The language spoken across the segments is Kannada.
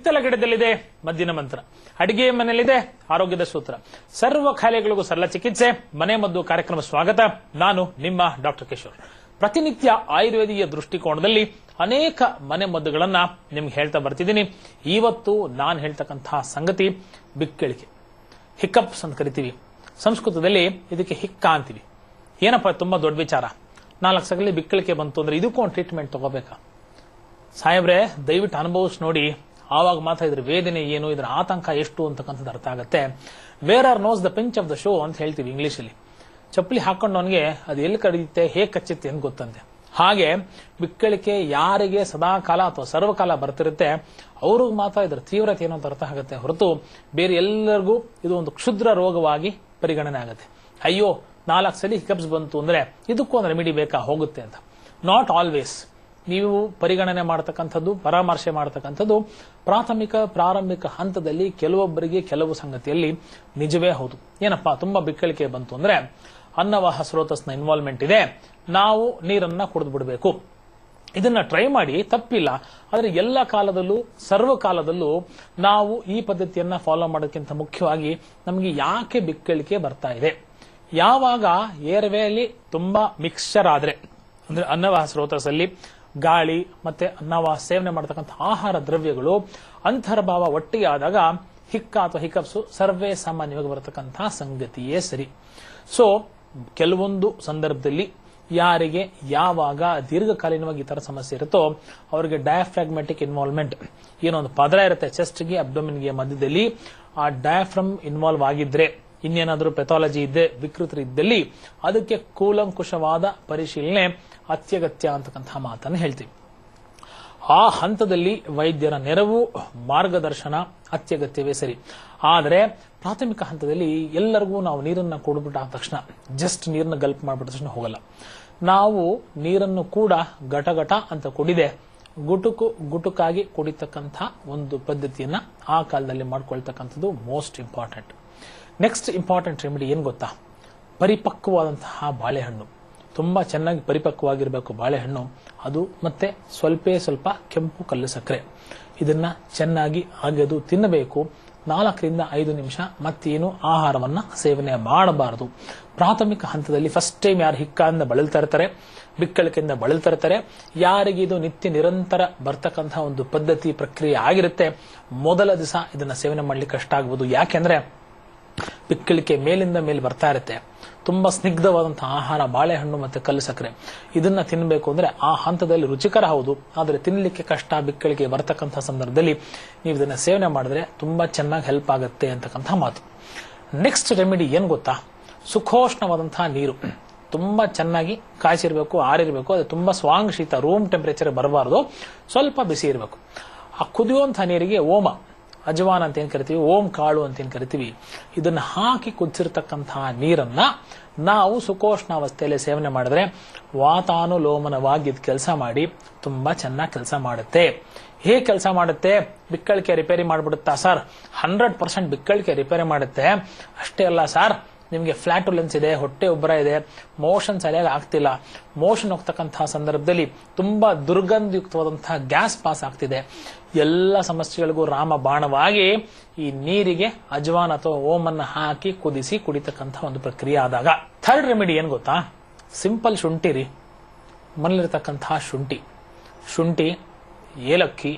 ಹಿತ್ತಲ ಗಿಡದಲ್ಲಿದೆ ಮದ್ದಿನ ಮಂತ್ರ, ಅಡಿಗೆ ಮನೆಯಲ್ಲಿದೆ ಆರೋಗ್ಯದ ಸೂತ್ರ, ಸರ್ವ ಕಾಯಿಲೆಗಳಿಗೂ ಸರಳ ಚಿಕಿತ್ಸೆ ಮನೆ ಮದ್ದು ಕಾರ್ಯಕ್ರಮ ಸ್ವಾಗತ. ನಾನು ನಿಮ್ಮ ಡಾಕ್ಟರ್ ಕಿಶೋರ್. ಪ್ರತಿನಿತ್ಯ ಆಯುರ್ವೇದೀಯ ದೃಷ್ಟಿಕೋನದಲ್ಲಿ ಅನೇಕ ಮನೆ ಮದ್ದುಗಳನ್ನ ನಿಮ್ಗೆ ಹೇಳ್ತಾ ಬರ್ತಿದ್ದೀನಿ. ಇವತ್ತು ನಾನು ಹೇಳ್ತಕ್ಕಂತಹ ಸಂಗತಿ ಬಿಕ್ಕಳಿಕೆ, ಹಿಕ್ಕಪ್ಸ್ ಅಂತ ಕರಿತೀವಿ. ಸಂಸ್ಕೃತದಲ್ಲಿ ಇದಕ್ಕೆ ಹಿಕ್ಕ ಅಂತೀವಿ. ಏನಪ್ಪ ತುಂಬಾ ದೊಡ್ಡ ವಿಚಾರ, 4 ಸಲ ಬಿಕ್ಕಳಿಕೆ ಬಂತು ಅಂದ್ರೆ ಇದಕ್ಕೂ ಒಂದು ಟ್ರೀಟ್ಮೆಂಟ್ ತಗೋಬೇಕಾ? ಸಾಹೇಬ್ರೆ ದಯವಿಟ್ಟು ಅನುಭವಿಸಿ ನೋಡಿ, ಆವಾಗ ಮಾತ್ರ ಇದ್ರ ವೇದನೆ ಏನು, ಇದರ ಆತಂಕ ಎಷ್ಟು ಅಂತಕ್ಕಂಥದ್ದು ಅರ್ಥ ಆಗುತ್ತೆ. Where are nose the pinch off the show ಅಂತ ಹೇಳ್ತೀವಿ ಇಂಗ್ಲಿಷ್ ಅಲ್ಲಿ. ಚಪ್ಪಲಿ ಹಾಕೊಂಡವನಿಗೆ ಅದು ಎಲ್ಲಿ ಕಡಿಯುತ್ತೆ, ಹೇಗೆ ಕಚ್ಚುತ್ತೆ ಅಂತ ಗೊತ್ತಂತೆ. ಹಾಗೆ ಬಿಕ್ಕಳಿಕೆ ಯಾರಿಗೆ ಸದಾಕಾಲ ಅಥವಾ ಸರ್ವಕಾಲ ಬರ್ತಿರುತ್ತೆ ಅವ್ರಿಗೆ ಮಾತ್ರ ಇದರ ತೀವ್ರತೆ ಏನು ಅಂತ ಅರ್ಥ ಆಗುತ್ತೆ ಹೊರತು ಬೇರೆ ಎಲ್ಲರಿಗೂ ಇದು ಒಂದು ಕ್ಷುದ್ರ ರೋಗವಾಗಿ ಪರಿಗಣನೆ ಆಗುತ್ತೆ. ಅಯ್ಯೋ 4 ಸಲ ಹಿಕಪ್ಸ್ ಬಂತು ಅಂದ್ರೆ ಇದಕ್ಕೂ ಒಂದು ರೆಮಿಡಿ ಬೇಕಾ, ಹೋಗುತ್ತೆ ಅಂತ. Not always. ನೀವು ಪರಿಗಣನೆ ಮಾಡತಕ್ಕಂಥದ್ದು, ಪರಾಮರ್ಶೆ ಮಾಡತಕ್ಕಂಥದ್ದು ಪ್ರಾರಂಭಿಕ ಹಂತದಲ್ಲಿ ಕೆಲವೊಬ್ಬರಿಗೆ ಕೆಲವು ಸಂಗತಿಯಲ್ಲಿ ನಿಜವೇ ಹೌದು. ಏನಪ್ಪಾ ತುಂಬಾ ಬಿಕ್ಕಳಿಕೆ ಬಂತು ಅಂದ್ರೆ ಅನ್ನವಾಹ ಸ್ರೋತಸ್ನ ಇನ್ವಾಲ್ವ್ಮೆಂಟ್ ಇದೆ, ನಾವು ನೀರನ್ನ ಕುಡಿದು ಬಿಡಬೇಕು. ಇದನ್ನ ಟ್ರೈ ಮಾಡಿ, ತಪ್ಪಿಲ್ಲ. ಆದರೆ ಎಲ್ಲ ಕಾಲದಲ್ಲೂ ಸರ್ವಕಾಲದಲ್ಲೂ ನಾವು ಈ ಪದ್ಧತಿಯನ್ನ ಫಾಲೋ ಮಾಡೋದಕ್ಕಿಂತ ಮುಖ್ಯವಾಗಿ ನಮಗೆ ಯಾಕೆ ಬಿಕ್ಕಳಿಕೆ ಬರ್ತಾ ಇದೆ, ಯಾವಾಗ ಏರ್ವೇಲಿ ತುಂಬಾ ಮಿಕ್ಸ್ಚರ್ ಆದ್ರೆ ಅಂದ್ರೆ ಅನ್ನವಾಹ ಸ್ರೋತಸ್ಸಲ್ಲಿ ಗಾಳಿ ಮತ್ತೆ ಅನ್ನವಾಹ ಸೇವನೆ ಮಾಡತಕ್ಕಂಥ ಆಹಾರ ದ್ರವ್ಯಗಳು ಅಂತರ್ಭಾವ ಒಟ್ಟಿಗೆ ಆದಾಗ ಹಿಕ್ಕ ಅಥವಾ ಹಿಕಪ್ಸು ಸರ್ವೇ ಸಾಮಾನ್ಯವಾಗಿ ಬರತಕ್ಕಂತಹ ಸಂಗತಿಯೇ ಸರಿ. ಸೊ ಕೆಲವೊಂದು ಸಂದರ್ಭದಲ್ಲಿ ಯಾರಿಗೆ ಯಾವಾಗ ದೀರ್ಘಕಾಲೀನವಾಗಿ ಈ ತರ ಸಮಸ್ಯೆ ಇರುತ್ತೋ ಅವರಿಗೆ ಡಯಾಫ್ರಾಗ್ಮ್ಯಾಟಿಕ್ ಇನ್ವಾಲ್ವ್ಮೆಂಟ್, ಏನೋ ಒಂದು ಪದರ ಇರುತ್ತೆ ಚೆಸ್ಟ್ಗೆ ಅಬ್ಡೋಮಿನ್ಗೆ ಮಧ್ಯದಲ್ಲಿ, ಆ ಡಯಾಫ್ರಮ್ ಇನ್ವಾಲ್ವ್ ಆಗಿದ್ರೆ, ಇನ್ನೇನಾದ್ರೂ ಪೆಥಾಲಜಿ ಇದ್ದೆ, ವಿಕೃತರಿದ್ದಲ್ಲಿ ಅದಕ್ಕೆ ಕೂಲಂಕುಷವಾದ ಪರಿಶೀಲನೆ ಅತ್ಯಗತ್ಯ ಅಂತಕ್ಕಂತಹ ಮಾತನ್ನು ಹೇಳ್ತೀವಿ. ಆ ಹಂತದಲ್ಲಿ ವೈದ್ಯರ ನೆರವು, ಮಾರ್ಗದರ್ಶನ ಅತ್ಯಗತ್ಯವೇ ಸರಿ. ಆದರೆ ಪ್ರಾಥಮಿಕ ಹಂತದಲ್ಲಿ ಎಲ್ಲರಿಗೂ ನಾವು ನೀರನ್ನ ಕುಡಿದ್ಬಿಟ್ಟ ತಕ್ಷಣ, ಜಸ್ಟ್ ನೀರನ್ನ ಗಲ್ಪ್ ಮಾಡ್ಬಿಟ್ಟ ತಕ್ಷಣ ಹೋಗಲ್ಲ. ನಾವು ನೀರನ್ನು ಕೂಡ ಘಟಘಟ ಅಂತ ಕುಡಿದೆ ಗುಟುಕಾಗಿ ಕುಡಿತಕ್ಕಂಥ ಒಂದು ಪದ್ಧತಿಯನ್ನ ಆ ಕಾಲದಲ್ಲಿ ಮಾಡ್ಕೊಳ್ತಕ್ಕಂಥದ್ದು most important. Next important remedy ಏನ್ ಗೊತ್ತಾ? ಪರಿಪಕ್ವವಾದಂತಹ ಬಾಳೆಹಣ್ಣು, ತುಂಬಾ ಚೆನ್ನಾಗಿ ಪರಿಪಕ್ವವಾಗಿರಬೇಕು ಬಾಳೆಹಣ್ಣು, ಅದು ಮತ್ತೆ ಸ್ವಲ್ಪ ಕೆಂಪು ಕಲ್ಲು ಸಕ್ಕರೆ, ಇದನ್ನ ಚೆನ್ನಾಗಿ ಅಗೆದು ತಿನ್ನಬೇಕು. 4 ರಿಂದ 5 ನಿಮಿಷ ಮತ್ತೇನು ಆಹಾರವನ್ನ ಸೇವನೆ ಮಾಡಬಾರದು. ಪ್ರಾಥಮಿಕ ಹಂತದಲ್ಲಿ ಫಸ್ಟ್ ಟೈಮ್ ಯಾರು ಹಿಕ್ಕಾದಿಂದ ಬಳಲ್ತಾ ಇರ್ತಾರೆ, ಬಿಕ್ಕಳಿಕೆಯಿಂದ ಬಳಲ್ತಾ ಇರ್ತಾರೆ, ಯಾರಿಗೆ ಇದು ನಿತ್ಯ ನಿರಂತರ ಬರ್ತಕ್ಕಂತಹ ಒಂದು ಪದ್ಧತಿ ಪ್ರಕ್ರಿಯೆ ಆಗಿರುತ್ತೆ, ಮೊದಲ ದಿವಸ ಇದನ್ನ ಸೇವನೆ ಮಾಡ್ಲಿಕ್ಕೆ ಕಷ್ಟ ಆಗ್ಬೋದು. ಯಾಕೆಂದ್ರೆ ಬಿಕ್ಕಳಿಕೆ ಮೇಲಿಂದ ಮೇಲೆ ಬರ್ತಾ ಇರುತ್ತೆ. ತುಂಬಾ ಸ್ನಿಗ್ಧವಾದಂತಹ ಆಹಾರ ಬಾಳೆಹಣ್ಣು ಮತ್ತೆ ಕಲ್ಲು ಸಕ್ಕರೆ, ಇದನ್ನ ತಿನ್ನಬೇಕು ಅಂದ್ರೆ ಆ ಹಂತದಲ್ಲಿ ರುಚಿಕರ ಹೌದು, ಆದರೆ ತಿನ್ನಲಿಕ್ಕೆ ಕಷ್ಟ. ಬಿಕ್ಕಳಿಕೆ ಬರ್ತಕ್ಕಂಥ ಸಂದರ್ಭದಲ್ಲಿ ನೀವು ಇದನ್ನ ಸೇವನೆ ಮಾಡಿದ್ರೆ ತುಂಬಾ ಚೆನ್ನಾಗಿ ಹೆಲ್ಪ್ ಆಗುತ್ತೆ ಅಂತಕ್ಕಂಥ ಮಾತು. ನೆಕ್ಸ್ಟ್ ರೆಮಿಡಿ ಏನ್ ಗೊತ್ತಾ? ಸುಖೋಷ್ಣವಾದಂತಹ ನೀರು ತುಂಬಾ ಚೆನ್ನಾಗಿ ಕಾಯಿಸಿರ್ಬೇಕು, ಆರಿರ್ಬೇಕು. ಅದು ತುಂಬಾ ಸ್ವಾಂಗ್ ಶೀತ, ರೂಮ್ ಟೆಂಪರೇಚರ್ ಬರಬಾರದು, ಸ್ವಲ್ಪ ಬಿಸಿ ಇರಬೇಕು. ಆ ಕುದಿಯುವಂತಹ ನೀರಿಗೆ ಓಮ, ಅಜವಾನ್ ಅಂತ ಏನ್ ಕರಿತೀವಿ, ಓಂ ಕಾಳು ಅಂತ ಏನ್ ಕರಿತೀವಿ, ಇದನ್ನ ಹಾಕಿ ಕುದಿಸಿರ್ತಕ್ಕಂತಹ ನೀರನ್ನ ನಾವು ಸುಖೋಷ್ಣಾವಸ್ಥೆಯಲ್ಲಿ ಸೇವನೆ ಮಾಡಿದ್ರೆ ವಾತಾನುಲೋಮನವಾಗಿ ಇದು ಕೆಲಸ ಮಾಡಿ ತುಂಬಾ ಚೆನ್ನಾಗಿ ಕೆಲಸ ಮಾಡುತ್ತೆ. ಹೇಗೆ ಕೆಲಸ ಮಾಡುತ್ತೆ? ಬಿಕ್ಕಳಿಕೆ ರಿಪೇರಿ ಮಾಡ್ಬಿಡುತ್ತಾ ಸರ್? 100% ಬಿಕ್ಕಳಿಕೆ ರಿಪೇರಿ ಮಾಡುತ್ತೆ. ಅಷ್ಟೇ ಅಲ್ಲ ಸರ್, ನಿಮಗೆ ಫ್ಲಾಟುಲೆನ್ಸ್ ಇದೆ, ಹೊಟ್ಟೆ ಉಬ್ಬರ ಇದೆ, ಮೋಷನ್ ಸರಿಯಾಗಿ ಆಗ್ತಿಲ್ಲ, ಮೋಷನ್ ಹೋಗ್ತಕ್ಕಂತಹ ಸಂದರ್ಭದಲ್ಲಿ ತುಂಬಾ ದುರ್ಗಂಧಯುಕ್ತವಾದಂತಹ ಗ್ಯಾಸ್ ಪಾಸ್ ಆಗ್ತಿದೆ, ಎಲ್ಲ ಸಮಸ್ಯೆಗಳಿಗೂ ರಾಮ ಬಾಣವಾಗಿ ಈ ನೀರಿಗೆ ಅಜವಾನ್ ಅಥವಾ ಓಮನ್ನ ಹಾಕಿ ಕುದಿಸಿ ಕುಡಿತಕ್ಕಂತಹ ಒಂದು ಪ್ರಕ್ರಿಯೆ ಆದಾಗ. ಥರ್ಡ್ ರೆಮಿಡಿ ಏನ್ ಗೊತ್ತಾ? ಸಿಂಪಲ್ ಶುಂಠಿ ರೀ. ಮನೇಲಿರ್ತಕ್ಕಂತಹ ಶುಂಠಿ, ಏಲಕ್ಕಿ,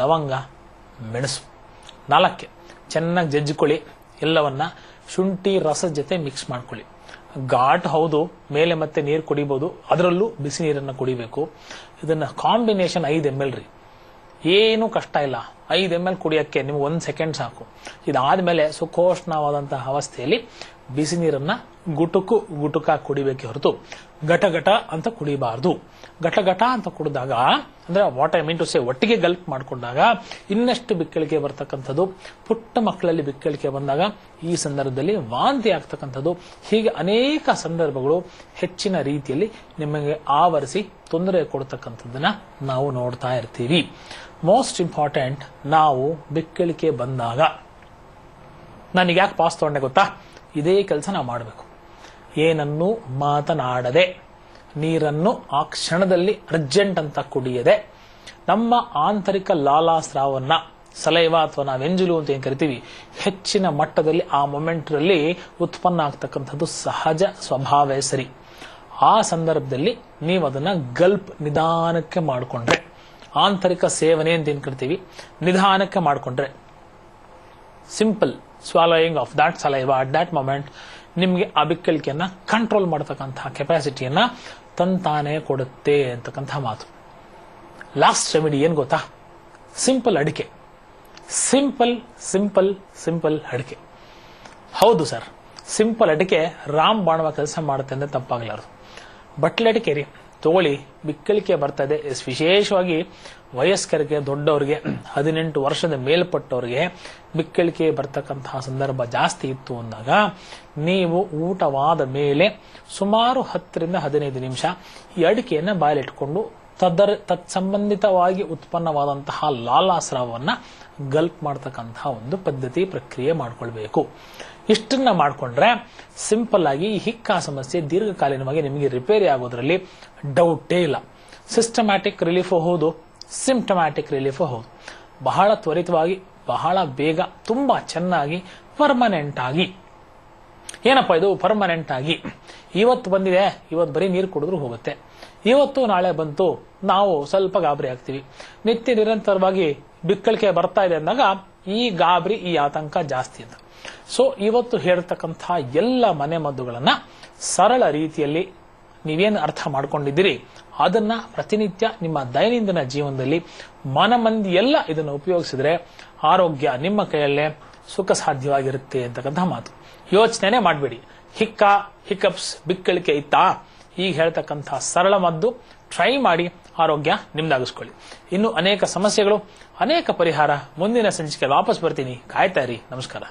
ಲವಂಗ, ಮೆಣಸು 4 ಚೆನ್ನಾಗಿ ಜಜ್ಜಿಕೊಳ್ಳಿ. ಎಲ್ಲವನ್ನ ಶುಂಠಿ ರಸದ ಜೊತೆ ಮಿಕ್ಸ್ ಮಾಡ್ಕೊಳ್ಳಿ. ಘಾಟ್ ಹೌದು, ಮೇಲೆ ಮತ್ತೆ ನೀರು ಕುಡಿಬಹುದು, ಅದರಲ್ಲೂ ಬಿಸಿ ನೀರನ್ನ ಕುಡಿಬೇಕು. ಇದನ್ನ ಕಾಂಬಿನೇಷನ್ 5 ml ರೀ, ಏನು ಕಷ್ಟ ಇಲ್ಲ. 5 ml ಕುಡಿಯಕ್ಕೆ ನಿಮ್ಗೆ 1 ಸೆಕೆಂಡ್ ಸಾಕು. ಇದಾದ್ಮೇಲೆ ಸುಖೋಷ್ಣವಾದಂತಹ ಅವಸ್ಥೆಯಲ್ಲಿ ಬಿಸಿ ನೀರನ್ನ ಗುಟುಕಾಗಿ ಕುಡಿಬೇಕೆ ಹೊರತು ಘಟಘಟ ಅಂತ ಕುಡಿಬಾರ್ದು. ಘಟಘಟ ಅಂತ ಕುಡಿದಾಗ ಅಂದ್ರೆ what I mean to say, ಒಟ್ಟಿಗೆ ಗಲ್ಪ್ ಮಾಡ್ಕೊಂಡಾಗ ಇನ್ನಷ್ಟು ಬಿಕ್ಕಳಿಕೆ ಬರ್ತಕ್ಕಂಥದ್ದು. ಪುಟ್ಟ ಮಕ್ಕಳಲ್ಲಿ ಬಿಕ್ಕಳಿಕೆ ಬಂದಾಗ ಈ ಸಂದರ್ಭದಲ್ಲಿ ವಾಂತಿ ಆಗ್ತಕ್ಕಂಥದ್ದು, ಹೀಗೆ ಅನೇಕ ಸಂದರ್ಭಗಳು ಹೆಚ್ಚಿನ ರೀತಿಯಲ್ಲಿ ನಿಮಗೆ ಆವರಿಸಿ ತೊಂದರೆ ಕೊಡ್ತಕ್ಕಂಥದ್ದನ್ನ ನಾವು ನೋಡ್ತಾ ಇರ್ತೀವಿ. ಮೋಸ್ಟ್ ಇಂಪಾರ್ಟೆಂಟ್, ನಾವು ಬಿಕ್ಕಳಿಕೆ ಬಂದಾಗ ನನಗೆ ಯಾಕೆ ಪಾಸ್ ತಗೊಂಡೆ ಗೊತ್ತಾ? ಇದೇ ಕೆಲಸ ನಾವು ಮಾಡಬೇಕು. ಏನನ್ನು ಮಾತನಾಡದೆ, ನೀರನ್ನು ಆ ಕ್ಷಣದಲ್ಲಿ ಅರ್ಜೆಂಟ್ ಅಂತ ಕುಡಿಯದೆ, ನಮ್ಮ ಆಂತರಿಕ ಲಾಲಾಸ್ರಾವನ್ನ ಸಲೈವ ಅಥವಾ ನಾವು ಎಂಜಲು ಅಂತ ಏನ್ ಕರಿತೀವಿ, ಹೆಚ್ಚಿನ ಮಟ್ಟದಲ್ಲಿ ಆ ಮೊಮೆಂಟ್ರಲ್ಲಿ ಉತ್ಪನ್ನ ಆಗ್ತಕ್ಕಂಥದ್ದು ಸಹಜ ಸ್ವಭಾವೇ ಸರಿ. ಆ ಸಂದರ್ಭದಲ್ಲಿ ನೀವು ಅದನ್ನ ಗಲ್ಪ್ ನಿಧಾನಕ್ಕೆ ಮಾಡಿಕೊಂಡ್ರೆ, ಆಂತರಿಕ ಸೇವನೆ ಅಂತ ಏನ್ ಕರಿತೀವಿ, ನಿಧಾನಕ್ಕೆ ಮಾಡಿಕೊಂಡ್ರೆ, simple swallowing of that saliva at that moment ನಿಮ್ಗೆ ಆ ಬಿಕ್ಕಳಿಕೆಯನ್ನ ಕಂಟ್ರೋಲ್ ಮಾಡತಕ್ಕಂತಹ ಕೆಪಾಸಿಟಿಯನ್ನ ತಂತಾನೆ ಕೊಡುತ್ತೆ ಅಂತಕ್ಕಂತಹ ಮಾತು. ಲಾಸ್ಟ್ ರೆಮಿಡಿ ಏನ್ ಗೊತ್ತಾ? ಸಿಂಪಲ್ ಅಡಿಕೆ. ಸಿಂಪಲ್ ಸಿಂಪಲ್ ಸಿಂಪಲ್ ಅಡಿಕೆ. ಹೌದು ಸರ್, ಸಿಂಪಲ್ ಅಡಿಕೆ ರಾಮ್ ಬಾಣವ ಕೆಲಸ ಮಾಡುತ್ತೆ ಅಂದ್ರೆ ತಪ್ಪಾಗಲಾರದು. ಬಟ್ಲೆ ಅಡಿಕೆ ರೀ ತಗೊಳ್ಳಿ, ಬಿಕ್ಕಳಿಕೆ ಬರ್ತಾ ಇದೆ. ವಿಶೇಷವಾಗಿ ವಯಸ್ಕರಿಗೆ, ದೊಡ್ಡವರಿಗೆ, 18 ವರ್ಷದ ಮೇಲ್ಪಟ್ಟವರಿಗೆ ಬಿಕ್ಕಳಿಕೆ ಬರ್ತಕ್ಕಂತಹ ಸಂದರ್ಭ ಜಾಸ್ತಿ ಇತ್ತು ಅಂದಾಗ ನೀವು ಊಟವಾದ ಮೇಲೆ ಸುಮಾರು 10 ರಿಂದ 15 ನಿಮಿಷ ಈ ಅಡಿಕೆಯನ್ನ ಬಾಯಲ್ಲಿಟ್ಕೊಂಡು ತತ್ಸಂಬಂಧಿತವಾಗಿ ಉತ್ಪನ್ನವಾದಂತಹ ಲಾಲಾಸ್ರಾವನ್ನ ಗಲ್ಪ್ ಮಾಡತಕ್ಕಂತಹ ಒಂದು ಪದ್ಧತಿ, ಪ್ರಕ್ರಿಯೆ ಮಾಡ್ಕೊಳ್ಬೇಕು. ಇಷ್ಟನ್ನ ಮಾಡ್ಕೊಂಡ್ರೆ ಸಿಂಪಲ್ ಆಗಿ ಈ ಹಿಕ್ಕಾ ಸಮಸ್ಯೆ ದೀರ್ಘಕಾಲೀನವಾಗಿ ನಿಮಗೆ ರಿಪೇರಿ ಆಗೋದ್ರಲ್ಲಿ ಡೌಟೇ ಇಲ್ಲ. ಸಿಸ್ಟಮ್ಯಾಟಿಕ್ ರಿಲೀಫ್ ಹೌದು, ಸಿಂಪ್ಟಮ್ಯಾಟಿಕ್ ರಿಲೀಫ್ ಹೌದು. ಬಹಳ ತ್ವರಿತವಾಗಿ, ಬಹಳ ಬೇಗ, ತುಂಬಾ ಚೆನ್ನಾಗಿ, ಪರ್ಮನೆಂಟ್ ಆಗಿ. ಏನಪ್ಪ ಇದು ಪರ್ಮನೆಂಟ್ ಆಗಿ? ಇವತ್ತು ಬಂದಿದೆ, ಇವತ್ತು ಬರೀ ನೀರು ಕುಡಿದ್ರು ಹೋಗುತ್ತೆ, ಇವತ್ತು ನಾಳೆ ಬಂತು ನಾವು ಸ್ವಲ್ಪ ಗಾಬರಿ ಆಗ್ತೀವಿ, ನಿತ್ಯ ನಿರಂತರವಾಗಿ ಬಿಕ್ಕಳಿಕೆ ಬರ್ತಾ ಇದೆ ಅಂದಾಗ ಈ ಗಾಬರಿ, ಈ ಆತಂಕ ಜಾಸ್ತಿ ಅಂತ. ಸೊ ಇವತ್ತು ಹೇಳ್ತಕ್ಕಂತಹ ಎಲ್ಲ ಮನೆ ಮದ್ದುಗಳನ್ನ ಸರಳ ರೀತಿಯಲ್ಲಿ ನೀವೇನು ಅರ್ಥ ಮಾಡ್ಕೊಂಡಿದ್ದೀರಿ ಅದನ್ನ ಪ್ರತಿನಿತ್ಯ ನಿಮ್ಮ ದೈನಂದಿನ ಜೀವನದಲ್ಲಿ ಮನಮಂದಿ ಎಲ್ಲ ಇದನ್ನು ಉಪಯೋಗಿಸಿದ್ರೆ ಆರೋಗ್ಯ ನಿಮ್ಮ ಕೈಯಲ್ಲೇ ಸುಖ ಸಾಧ್ಯವಾಗಿರುತ್ತೆ ಅಂತಕ್ಕಂಥ ಮಾತು. ಯೋಚನೆ ಮಾಡಬೇಡಿ, ಹಿಕಪ್ಸ್ ಬಿಕ್ಕಳಿಕೆ ಇತ್ತಾ, ಈಗ ಹೇಳ್ತಕ್ಕಂತಹ ಸರಳ ಮದ್ದು ಟ್ರೈ ಮಾಡಿ ಆರೋಗ್ಯ ನಿಮ್ದಾಗಿಸ್ಕೊಳ್ಳಿ. ಇನ್ನು ಅನೇಕ ಸಮಸ್ಯೆಗಳು, ಅನೇಕ ಪರಿಹಾರ ಮುಂದಿನ ಸಂಚಿಕೆ ವಾಪಸ್ ಬರ್ತೀನಿ. ಕಾಯ್ತಾ ಇರಿ. ನಮಸ್ಕಾರ.